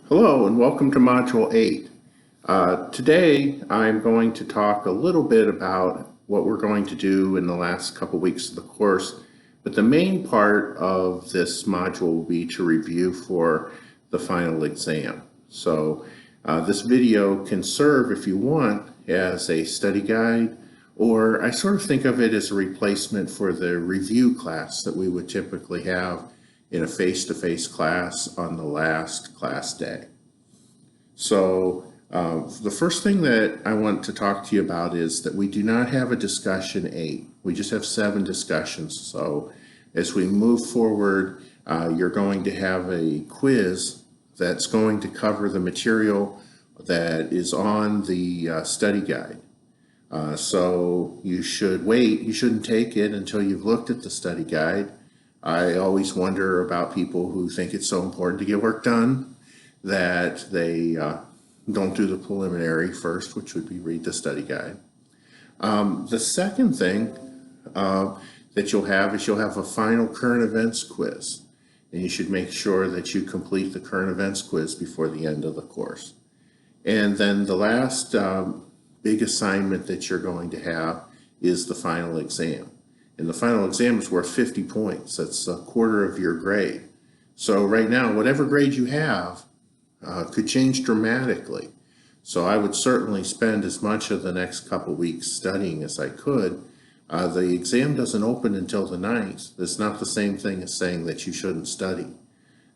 Hello and welcome to Module 8. Today I'm going to talk a little bit about what we're going to do in the last couple weeks of the course, but the main part of this module will be to review for the final exam. So this video can serve, if you want, as a study guide, or I sort of think of it as a replacement for the review class that we would typically have in a face-to-face class on the last class day. So the first thing that I want to talk to you about is that we do not have a discussion 8. We just have 7 discussions. So as we move forward, you're going to have a quiz that's going to cover the material that is on the study guide. So you should wait. You shouldn't take it until you've looked at the study guide. I always wonder about people who think it's so important to get work done that they don't do the preliminary first, which would be read the study guide. The second thing that you'll have is you'll have a final current events quiz, and you should make sure that you complete the current events quiz before the end of the course. And then the last big assignment that you're going to have is the final exam. And the final exam is worth 50 points. That's a quarter of your grade. So right now, whatever grade you have could change dramatically. So I would certainly spend as much of the next couple weeks studying as I could. The exam doesn't open until the 9th. That's not the same thing as saying that you shouldn't study.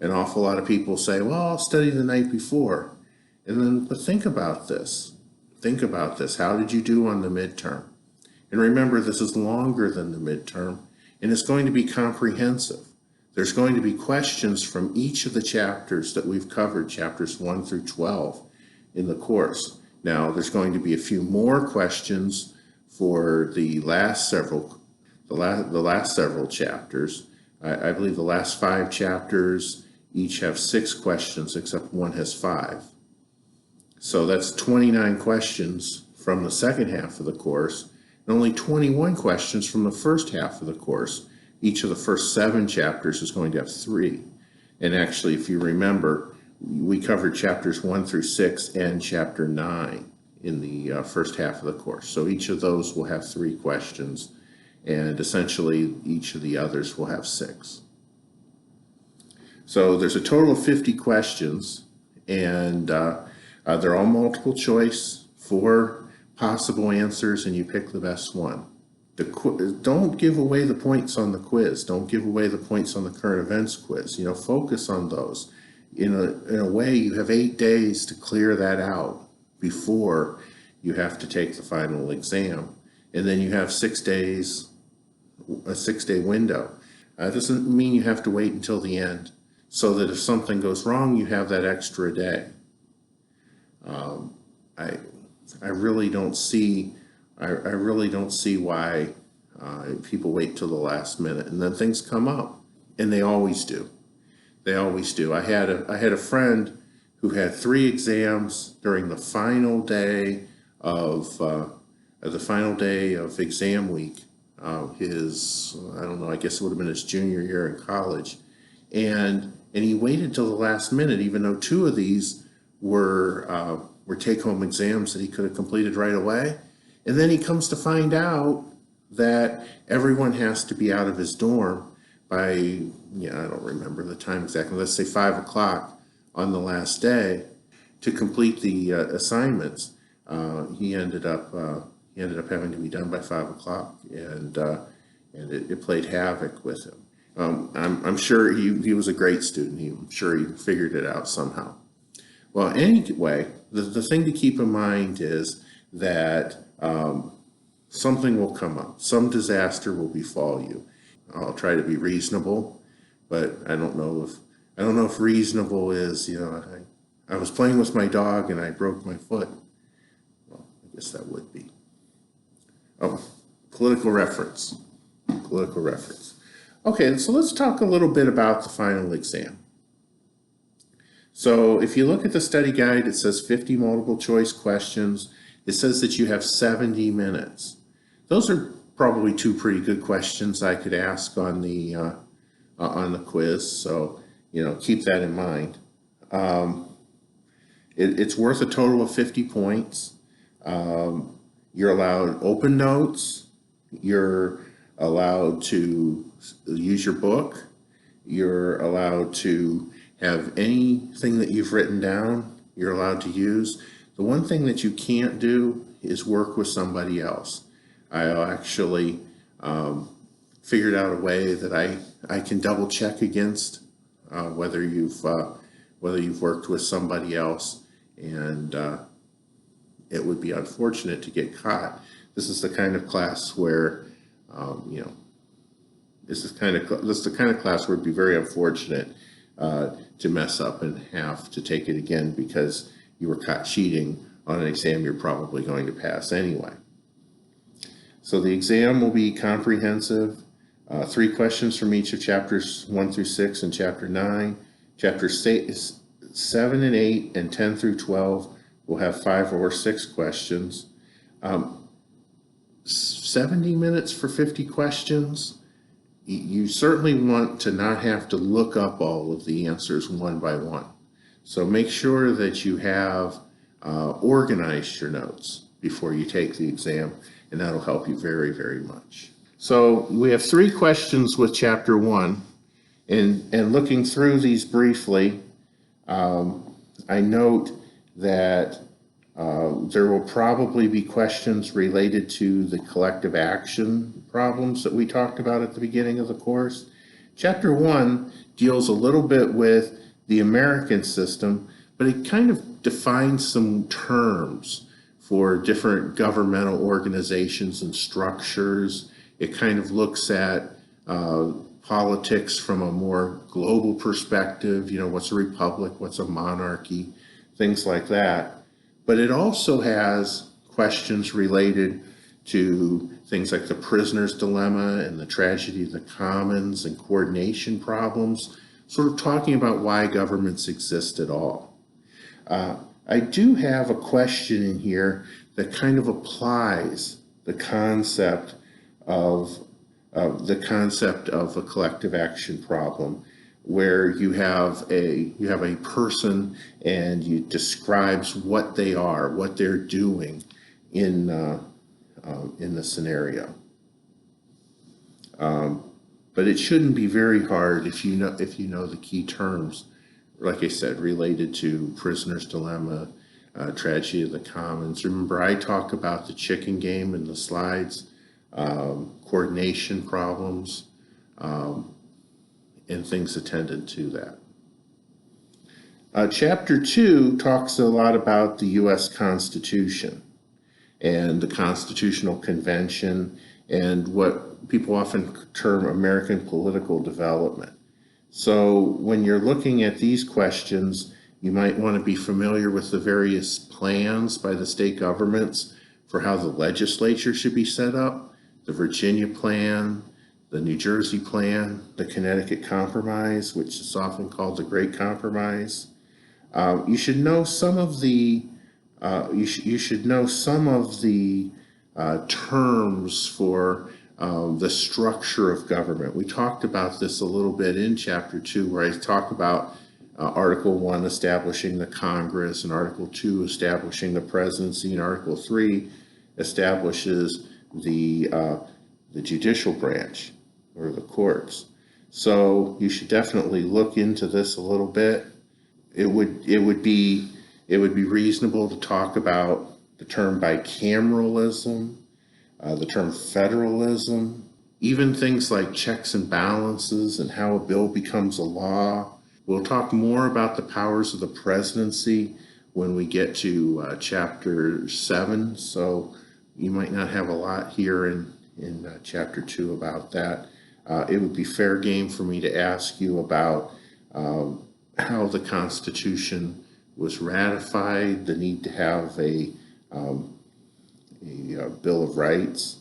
An awful lot of people say, well, I'll study the night before. And then, but think about this. Think about this. How did you do on the midterm? And remember, this is longer than the midterm, and it's going to be comprehensive. There's going to be questions from each of the chapters that we've covered, chapters 1 through 12 in the course. Now, there's going to be a few more questions for the last several chapters. I believe the last 5 chapters each have 6 questions, except one has 5. So that's 29 questions from the second half of the course, and only 21 questions from the first half of the course. Each of the first 7 chapters is going to have 3. And actually, if you remember, we covered chapters 1 through 6 and chapter 9 in the first half of the course. So each of those will have 3 questions, and essentially each of the others will have 6. So there's a total of 50 questions, and they're all multiple choice, 4 possible answers, and you pick the best one. Don't give away the points on the quiz. Don't give away the points on the current events quiz. Focus on those. In a way, you have 8 days to clear that out before you have to take the final exam. And then you have 6 days, a 6-day window. It doesn't mean you have to wait until the end, so that if something goes wrong, you have that extra day. I really don't see why people wait till the last minute, and then things come up, and they always do. They always do. I had a friend who had 3 exams during the final day of exam week. I don't know, I guess it would have been his junior year in college, and he waited till the last minute, even though 2 of these were take-home exams that he could have completed right away. And then he comes to find out that everyone has to be out of his dorm by, I don't remember the time exactly, let's say 5 o'clock on the last day to complete the assignments. He ended up having to be done by 5 o'clock, and it played havoc with him. I'm sure he was a great student. I'm sure he figured it out somehow. Well, anyway, the thing to keep in mind is that something will come up. Some disaster will befall you. I'll try to be reasonable, but I don't know if reasonable is, I was playing with my dog and I broke my foot. Well, I guess that would be. Oh, political reference. Political reference. Okay, so let's talk a little bit about the final exam. So if you look at the study guide, it says 50 multiple choice questions. It says that you have 70 minutes. Those are probably 2 pretty good questions I could ask on the quiz. So, keep that in mind. It's worth a total of 50 points. You're allowed open notes. You're allowed to use your book. You're allowed to have anything that you've written down, you're allowed to use. The one thing that you can't do is work with somebody else. I actually figured out a way that I can double check against whether you've worked with somebody else, and it would be unfortunate to get caught. This is the kind of class where this is the kind of class where it'd be very unfortunate to mess up and have to take it again because you were caught cheating on an exam you're probably going to pass anyway. So the exam will be comprehensive. 3 questions from each of chapters 1 through 6 and chapter 9. Chapters 7 and 8 and 10 through 12 will have 5 or 6 questions. 70 minutes for 50 questions. You certainly want to not have to look up all of the answers one by one. So make sure that you have organized your notes before you take the exam, and that'll help you very, very much. So we have 3 questions with chapter 1, and looking through these briefly, I note that there will probably be questions related to the collective action problems that we talked about at the beginning of the course. Chapter 1 deals a little bit with the American system, but it kind of defines some terms for different governmental organizations and structures. It kind of looks at politics from a more global perspective, what's a republic, what's a monarchy, things like that. But it also has questions related to things like the prisoner's dilemma and the tragedy of the commons and coordination problems, sort of talking about why governments exist at all. I do have a question in here that kind of applies the concept of a collective action problem, where you have a person and it describes what they are, what they're doing in the scenario. But it shouldn't be very hard if you know the key terms, like I said, related to prisoner's dilemma, tragedy of the commons. Remember, I talk about the chicken game in the slides, coordination problems, and things attendant to that. Chapter 2 talks a lot about the U.S. Constitution and the Constitutional Convention and what people often term American political development. So when you're looking at these questions, you might want to be familiar with the various plans by the state governments for how the legislature should be set up, the Virginia plan, the New Jersey plan, the Connecticut Compromise, which is often called the Great Compromise. You should know some of the terms for the structure of government. We talked about this a little bit in chapter 2, where I talk about Article 1 establishing the Congress, and Article 2 establishing the presidency, and Article 3 establishes the judicial branch, or the courts. So you should definitely look into this a little bit. It would be reasonable to talk about the term bicameralism, the term federalism, even things like checks and balances and how a bill becomes a law. We'll talk more about the powers of the presidency when we get to chapter 7, so you might not have a lot here in chapter 2 about that. It would be fair game for me to ask you about how the Constitution was ratified, the need to have a Bill of Rights.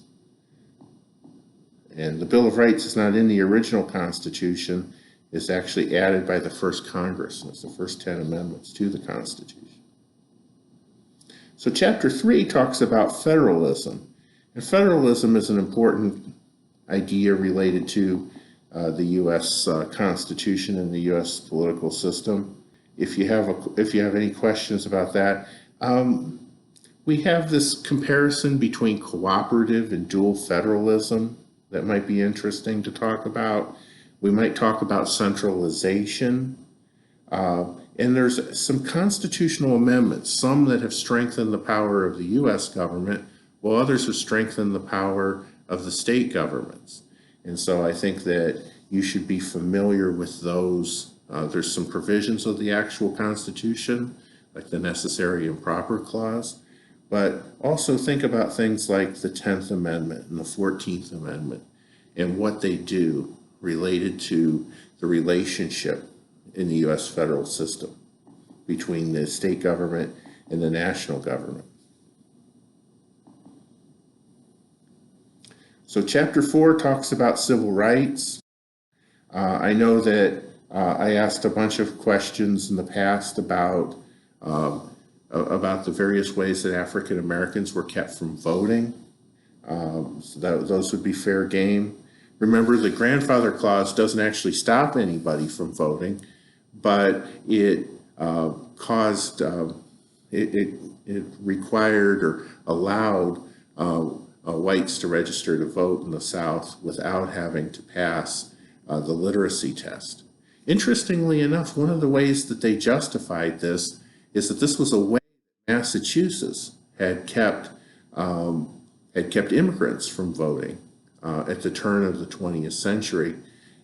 And the Bill of Rights is not in the original Constitution. It's actually added by the first Congress, and it's the first 10 amendments to the Constitution. So chapter 3 talks about federalism. And federalism is an important idea related to the U.S. Constitution and the U.S. political system. if you have any questions about that. We have this comparison between cooperative and dual federalism that might be interesting to talk about. We might talk about centralization. And there's some constitutional amendments, some that have strengthened the power of the US government, while others have strengthened the power of the state governments. And so I think that you should be familiar with those. There's some provisions of the actual Constitution, like the necessary and proper clause, but also think about things like the 10th Amendment and the 14th Amendment and what they do related to the relationship in the US federal system between the state government and the national government. So Chapter 4 talks about civil rights. I know that I asked a bunch of questions in the past about the various ways that African Americans were kept from voting. So those would be fair game. Remember, the grandfather clause doesn't actually stop anybody from voting, but it it required or allowed whites to register to vote in the South without having to pass the literacy test. Interestingly enough, one of the ways that they justified this is that this was a way Massachusetts had kept immigrants from voting at the turn of the 20th century,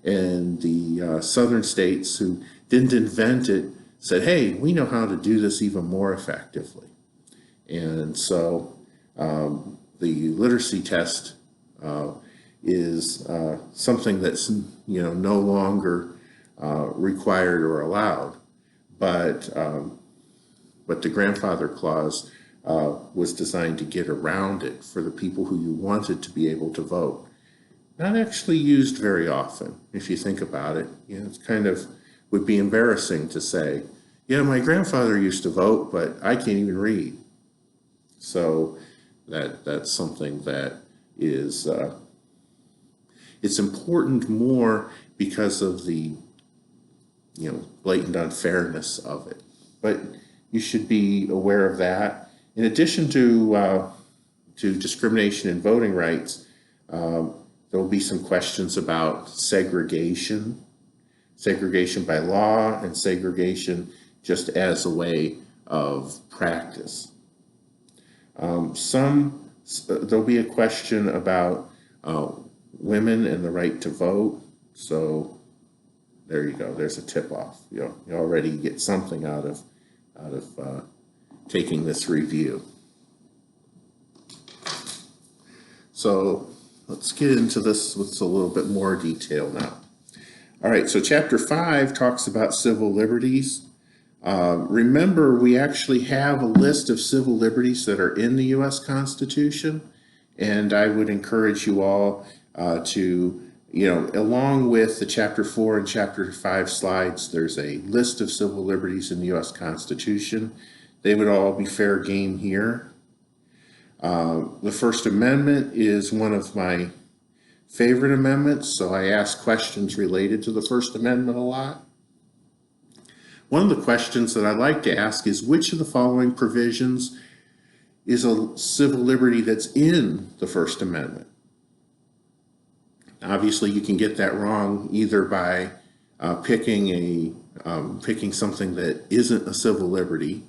and the southern states who didn't invent it said, "Hey, we know how to do this even more effectively." And so the literacy test is something that's no longer required or allowed, but the grandfather clause was designed to get around it for the people who you wanted to be able to vote. Not actually used very often, if you think about it. It's kind of would be embarrassing to say, "Yeah, my grandfather used to vote, but I can't even read." So that's something that is it's important more because of the blatant unfairness of it. But you should be aware of that. In addition to discrimination in voting rights, there will be some questions about segregation by law, and segregation just as a way of practice. There'll be a question about women and the right to vote. So there you go. There's a tip-off. You already get something out of taking this review. So let's get into this with a little bit more detail now. All right, so Chapter 5 talks about civil liberties. Remember, we actually have a list of civil liberties that are in the U.S. Constitution, and I would encourage you all to, along with the Chapter 4 and Chapter 5 slides, there's a list of civil liberties in the U.S. Constitution. They would all be fair game here. The First Amendment is one of my favorite amendments, so I ask questions related to the First Amendment a lot. One of the questions that I like to ask is, which of the following provisions is a civil liberty that's in the First Amendment? Obviously, you can get that wrong either by picking something that isn't a civil liberty,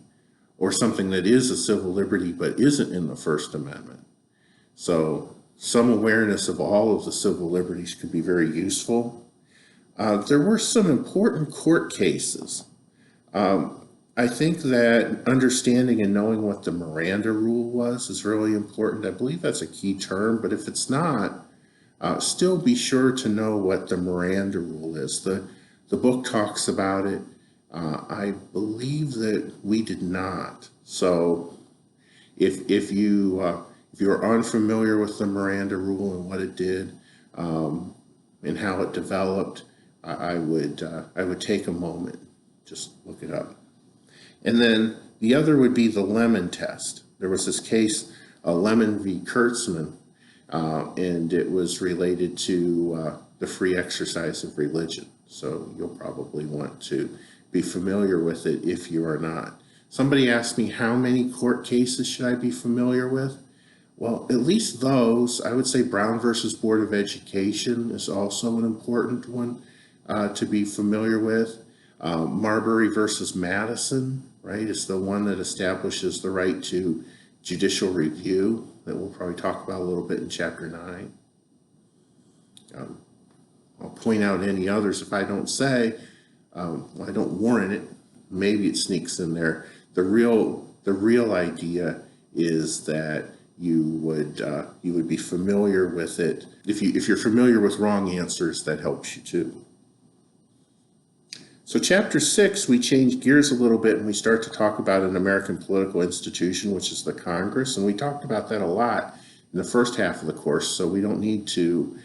or something that is a civil liberty but isn't in the First Amendment. So some awareness of all of the civil liberties could be very useful. There were some important court cases. I think that understanding and knowing what the Miranda rule was is really important. I believe that's a key term, but if it's not, still be sure to know what the Miranda rule is. The book talks about it. I believe that we did not. So if you're unfamiliar with the Miranda rule and what it did and how it developed, I would take a moment, just look it up. And then the other would be the Lemon test. There was this case, Lemon v. Kurtzman, and it was related to the free exercise of religion. So you'll probably want to be familiar with it if you are not. Somebody asked me, how many court cases should I be familiar with? Well, at least those. I would say Brown versus Board of Education is also an important one to be familiar with. Marbury versus Madison, right, is the one that establishes the right to judicial review that we'll probably talk about a little bit in Chapter 9. I'll point out any others if I don't say. I don't warrant it. Maybe it sneaks in there. The real idea is that you would be familiar with it. If you're familiar with wrong answers, that helps you too. So Chapter 6, we change gears a little bit and we start to talk about an American political institution, which is the Congress. And we talked about that a lot in the first half of the course, so we don't need to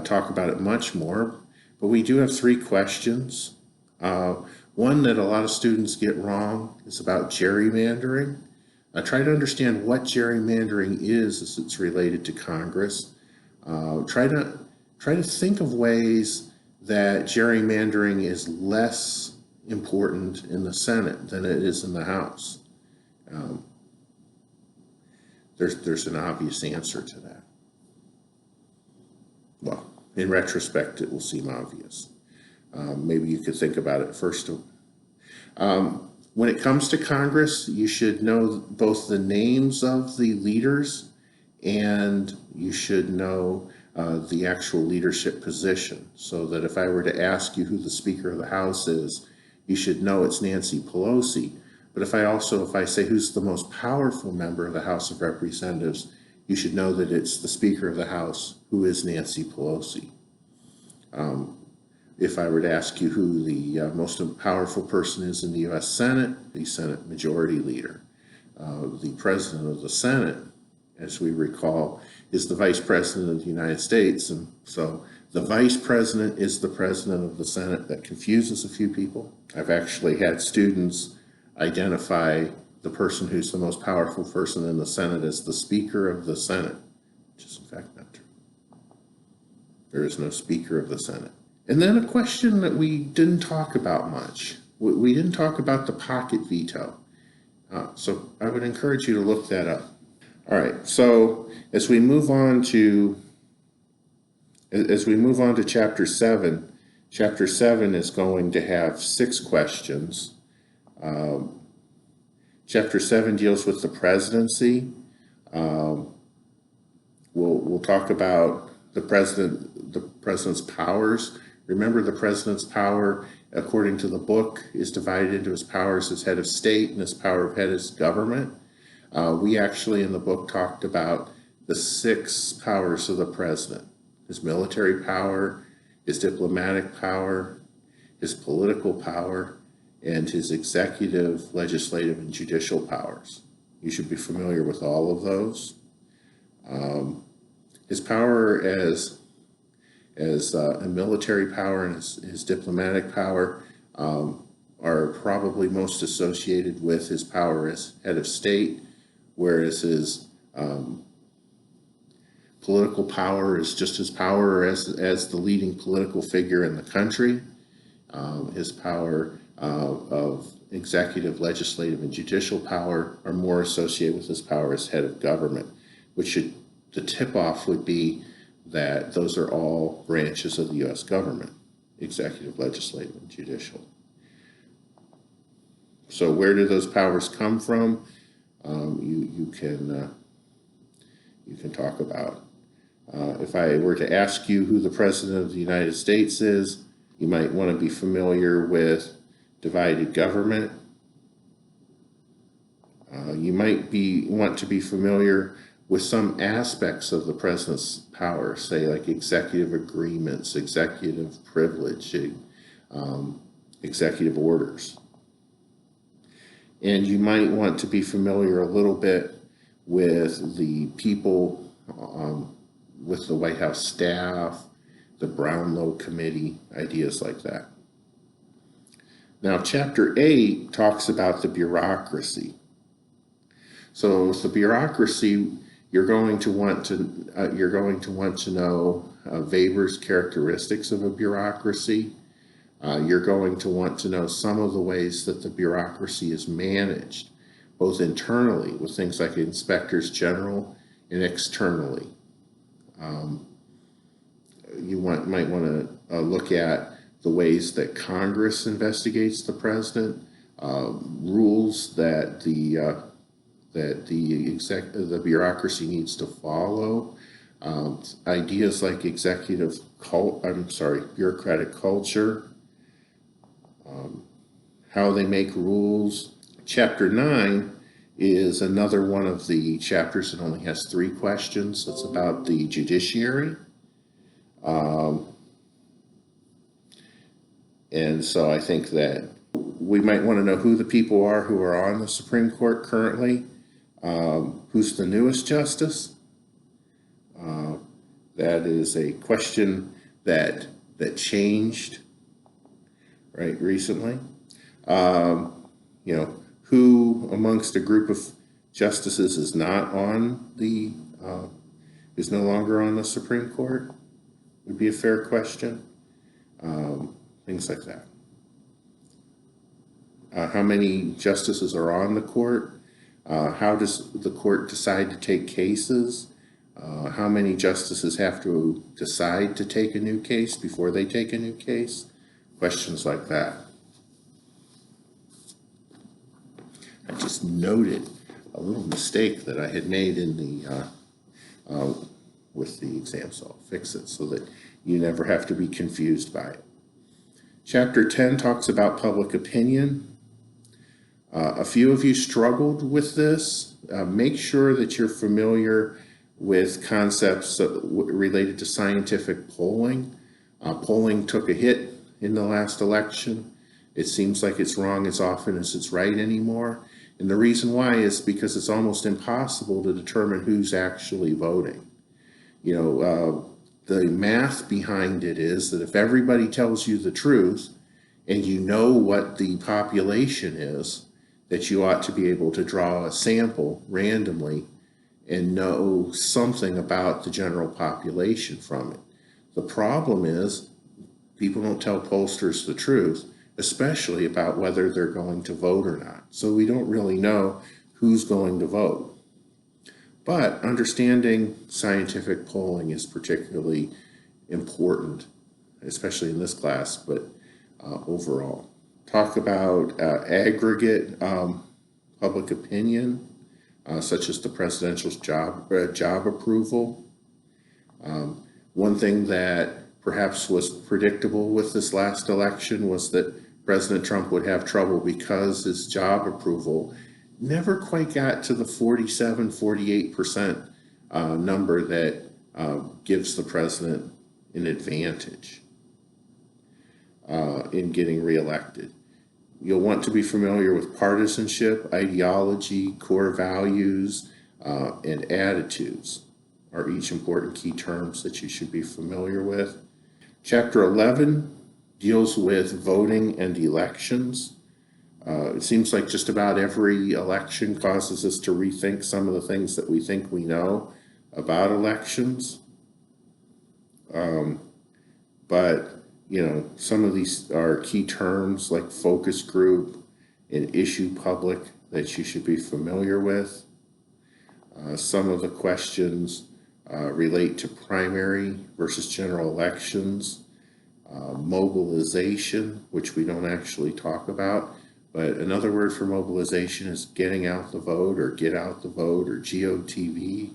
talk about it much more. But we do have 3 questions. One that a lot of students get wrong is about gerrymandering. Try to understand what gerrymandering is as it's related to Congress. Try to think of ways that gerrymandering is less important in the Senate than it is in the House. There's an obvious answer to that. Well, in retrospect, it will seem obvious. Maybe you could think about it first. When it comes to Congress, you should know both the names of the leaders and you should know the actual leadership position, so that if I were to ask you who the Speaker of the House is, you should know it's Nancy Pelosi. But if I say who's the most powerful member of the House of Representatives, you should know that it's the Speaker of the House, who is Nancy Pelosi. If I were to ask you who the most powerful person is in the U.S. Senate, the Senate Majority Leader. The President of the Senate, as we recall, is the Vice President of the United States. And so the Vice President is the President of the Senate. That confuses a few people. I've actually had students identify the person who's the most powerful person in the Senate as the Speaker of the Senate, which is in fact not true. There is no Speaker of the Senate. And then a question that we didn't talk about much. We didn't talk about the pocket veto. So I would encourage you to look that up. All right, so as we move on to Chapter 7, Chapter 7 is going to have 6 questions. Chapter 7 deals with the presidency. We'll talk about the president's powers. Remember, the president's power, according to the book, is divided into his powers as head of state and his power of head as government. We actually in the book talked about the 6 powers of the president: his military power, his diplomatic power, his political power, and his executive, legislative, and judicial powers. You should be familiar with all of those. His power as a military power and his diplomatic power are probably most associated with his power as head of state, whereas his political power is just his power as the leading political figure in the country. His power of executive, legislative, and judicial power are more associated with his power as head of government, the tip-off would be that those are all branches of the U.S. government: executive, legislative, and judicial. So where do those powers come from? You can talk about. If I were to ask you who the President of the United States is, you might want to be familiar with divided government. You might want to be familiar with some aspects of the president's power, say like executive agreements, executive privilege, executive orders. And you might want to be familiar a little bit with the people, with the White House staff, the Brownlow Committee, ideas like that. Now, Chapter 8 talks about the bureaucracy. So with the bureaucracy, you're going to want to know Weber's characteristics of a bureaucracy. You're going to want to know some of the ways that the bureaucracy is managed, both internally with things like inspectors general and externally. Might want to look at the ways that Congress investigates the president, rules that the bureaucracy needs to follow, ideas like bureaucratic culture, how they make rules. Chapter 9 is another one of the chapters that only has 3 questions. It's about the judiciary. And so I think that we might want to know who the people are who are on the Supreme Court currently, who's the newest justice. That is a question that changed right recently. Who amongst a group of justices is not on is no longer on the Supreme Court would be a fair question. Things like that. How many justices are on the court? How does the court decide to take cases? How many justices have to decide to take a new case before they take a new case? Questions like that. I just noted a little mistake that I had made in with the exam, so I'll fix it so that you never have to be confused by it. Chapter 10 talks about public opinion. A few of you struggled with this. Make sure that you're familiar with concepts related to scientific polling. Polling took a hit in the last election. It seems like it's wrong as often as it's right anymore. And the reason why is because it's almost impossible to determine who's actually voting. The math behind it is that if everybody tells you the truth and you know what the population is, that you ought to be able to draw a sample randomly and know something about the general population from it. The problem is people don't tell pollsters the truth, especially about whether they're going to vote or not. So we don't really know who's going to vote. But understanding scientific polling is particularly important, especially in this class, but overall. Talk about aggregate public opinion, such as the presidential job approval. One thing that perhaps was predictable with this last election was that President Trump would have trouble because his job approval never quite got to the 47-48% number that gives the president an advantage in getting reelected. You'll want to be familiar with partisanship, ideology, core values, and attitudes are each important key terms that you should be familiar with. Chapter 11 deals with voting and elections. It seems like just about every election causes us to rethink some of the things that we think we know about elections. But some of these are key terms like focus group and issue public that you should be familiar with. Some of the questions relate to primary versus general elections, mobilization, which we don't actually talk about, but another word for mobilization is getting out the vote or get out the vote or GOTV.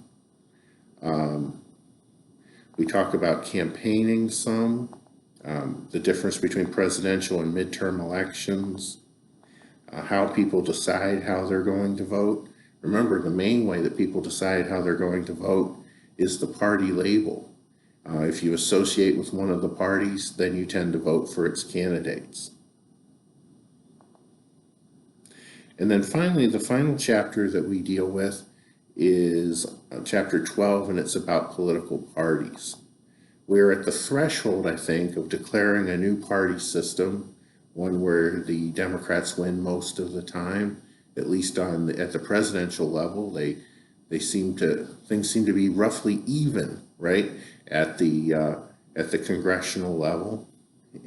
We talk about campaigning some, the difference between presidential and midterm elections, how people decide how they're going to vote. Remember, the main way that people decide how they're going to vote is the party label. If you associate with one of the parties, then you tend to vote for its candidates. And then finally, the final chapter that we deal with is chapter 12, and it's about political parties. We're at the threshold, I think, of declaring a new party system, one where the Democrats win most of the time, at least at the presidential level. Things seem to be roughly even, right, at the congressional level.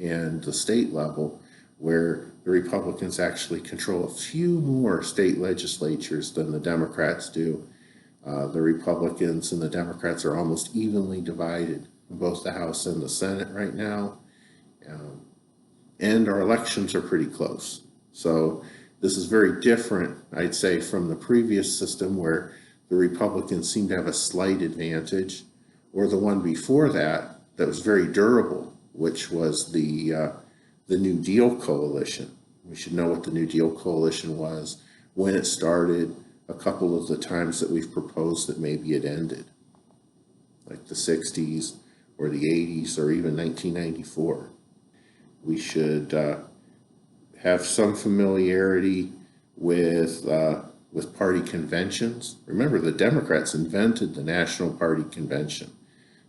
and the state level, where the Republicans actually control a few more state legislatures than the Democrats do. The Republicans and the Democrats are almost evenly divided in both the House and the Senate right now. And our elections are pretty close. So this is very different, I'd say, from the previous system where the Republicans seem to have a slight advantage, or the one before that that was very durable, which was the New Deal coalition. We should know what the New Deal coalition was, when it started, a couple of the times that we've proposed that maybe it ended, like the 60s or the 80s or even 1994. We should have some familiarity with party conventions. Remember, the Democrats invented the National Party Convention.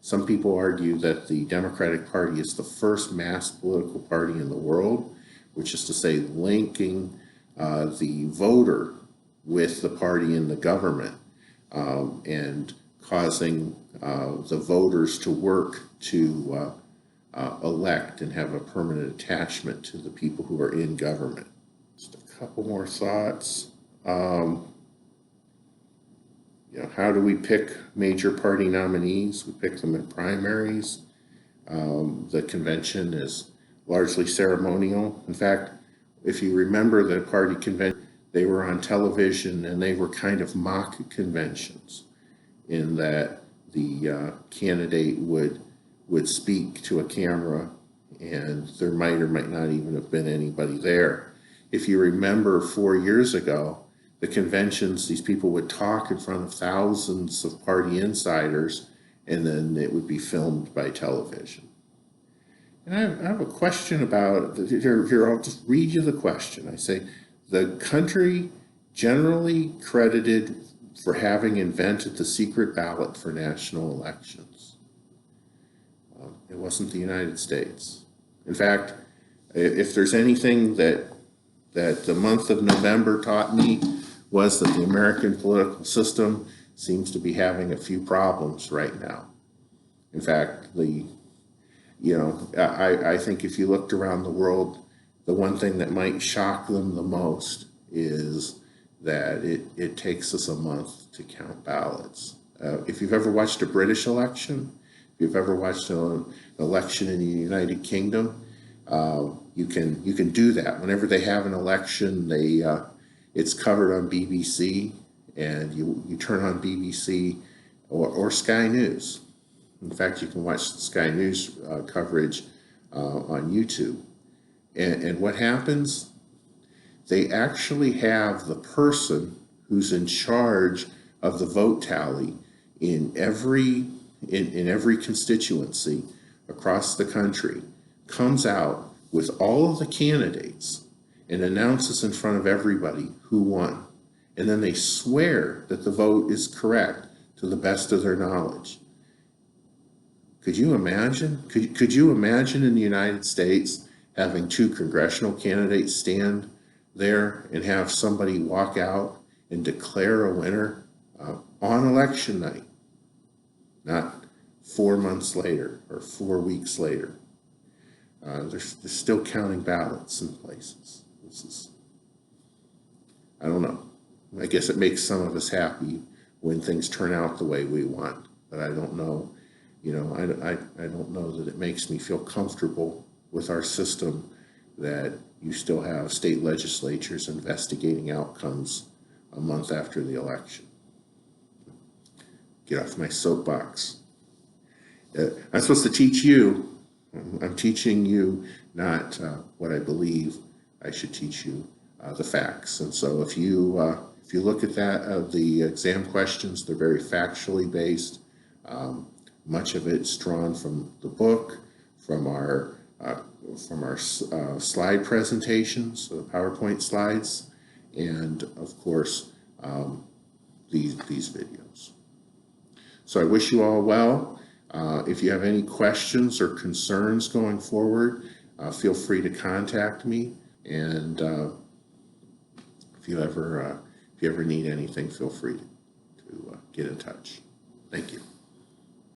Some people argue that the Democratic Party is the first mass political party in the world, which is to say linking the voter with the party in the government, and causing the voters to work to elect and have a permanent attachment to the people who are in government. Just a couple more thoughts. How do we pick major party nominees? We pick them in primaries. The convention is largely ceremonial. In fact, if you remember the party convention, they were on television and they were kind of mock conventions, in that the candidate would speak to a camera and there might or might not even have been anybody there. If you remember 4 years ago, the conventions, these people would talk in front of thousands of party insiders, and then it would be filmed by television. And I have a question about, here I'll just read you the question. I say, the country generally credited for having invented the secret ballot for national elections. It wasn't the United States. In fact, if there's anything that the month of November taught me, was that the American political system seems to be having a few problems right now. In fact, I think if you looked around the world, the one thing that might shock them the most is that it takes us a month to count ballots. If you've ever watched a British election, if you've ever watched an election in the United Kingdom, you can do that. Whenever they have an election, it's covered on BBC, and you turn on BBC or Sky News. In fact, you can watch the Sky News coverage on YouTube. And what happens? They actually have the person who's in charge of the vote tally in every constituency across the country comes out with all of the candidates and announces in front of everybody who won. And then they swear that the vote is correct to the best of their knowledge. Could you imagine? Could you imagine in the United States having two congressional candidates stand there and have somebody walk out and declare a winner on election night, not 4 months later or 4 weeks later? They're still counting ballots in places. I don't know. I guess it makes some of us happy when things turn out the way we want, but I don't know. I don't know that it makes me feel comfortable with our system that you still have state legislatures investigating outcomes a month after the election. Get off my soapbox. I'm supposed to teach you. I'm teaching you not what I believe. I should teach you the facts. And so if you look at the exam questions, they're very factually based. Much of it's drawn from the book, from our slide presentations, so the PowerPoint slides, and of course these videos. So I wish you all well. If you have any questions or concerns going forward, feel free to contact me. And if you ever need anything, feel free to get in touch. Thank you.